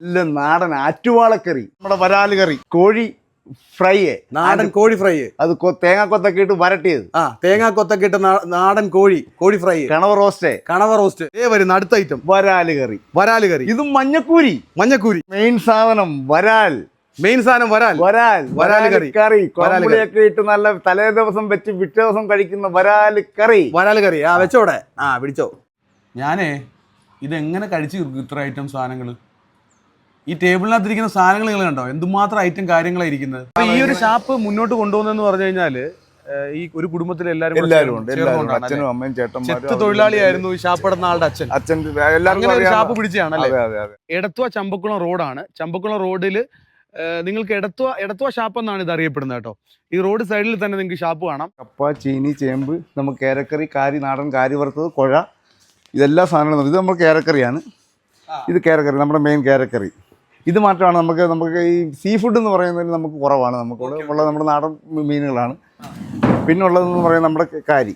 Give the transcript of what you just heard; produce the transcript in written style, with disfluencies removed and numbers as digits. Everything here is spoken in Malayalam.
ഇല്ല നാടൻ ആറ്റുവാളക്കറി, നമ്മുടെ വരാല് കറി, കോഴി ഫ്രൈ, നാടൻ കോഴി ഫ്രൈ, അത് തേങ്ങാക്കൊത്തൊക്കെ ഇട്ട് വരട്ടിയത്, തേങ്ങാക്കൊത്തൊക്കെ ഇട്ട് നാടൻ കോഴി ഫ്രൈ, കണവ റോസ്റ്റ്. വരുന്ന അടുത്ത ഐറ്റം വരാല് കറി. ഇത് മഞ്ഞക്കൂരി. മെയിൻ സാധനം വരാൽ. വരാല് കറി. കുഴമ്പുളിയൊക്കെ ഇട്ട് നല്ല തലേ ദിവസം വെച്ച് പിറ്റേ ദിവസം കഴിക്കുന്ന വരാല് കറി. വെച്ചോടെ പിടിച്ചോ. ഞാനേ ഇതെങ്ങനെ കഴിച്ചു തീർക്കും ഇത്ര ഐറ്റം സാധനങ്ങൾ? ഈ ടേബിളിനകത്തിരിക്കുന്ന സാധനങ്ങൾ നിങ്ങൾ കണ്ടോ, എന്തുമാത്രം ഐറ്റം കാര്യങ്ങളാണ് ഇരിക്കുന്നത്. ഈ ഒരു ഷാപ്പ് മുന്നോട്ട് കൊണ്ടുപോകുന്നതെന്ന് പറഞ്ഞു കഴിഞ്ഞാല് ഈ ഒരു കുടുംബത്തിലെ എല്ലാവരും ഉണ്ട്. അച്ഛനും അമ്മയും ചേട്ടന്മാരും. തൊഴിലാളിയായിരുന്നു ഈ ഷാപ്പ് ഇടുന്ന ആളുടെ അച്ഛൻ. ഷാപ്പ് പിടിച്ചാണല്ലേ. എടത്വ ചമ്പക്കുളം റോഡാണ്. ചമ്പക്കുളം റോഡില് നിങ്ങൾക്ക് എടത്വ ഷാപ്പ് എന്നാണ് ഇത് അറിയപ്പെടുന്നത് കേട്ടോ. ഈ റോഡ് സൈഡിൽ തന്നെ നിങ്ങൾക്ക് ഷാപ്പ് കാണാം. കപ്പ, ചീനി, ചേമ്പ്, നമുക്ക് കേരക്കറി, നാടൻ കാരി വറുത്തത്, കുഴ, ഇതെല്ലാ സാധനങ്ങളും. ഇത് നമ്മൾ കേരക്കറിയാണ്. ഇത് കേരക്കറി, നമ്മുടെ മെയിൻ കേരക്കറി. ഇത് മാത്രമാണ് നമുക്ക് ഈ സീ ഫുഡ് എന്ന് പറയുന്നതിൽ നമുക്ക് കുറവാണ്. നമുക്കുള്ള നമ്മുടെ നാടൻ മീനുകളാണ്. പിന്നുള്ളതെന്ന് പറയുന്നത് നമ്മുടെ കാരി.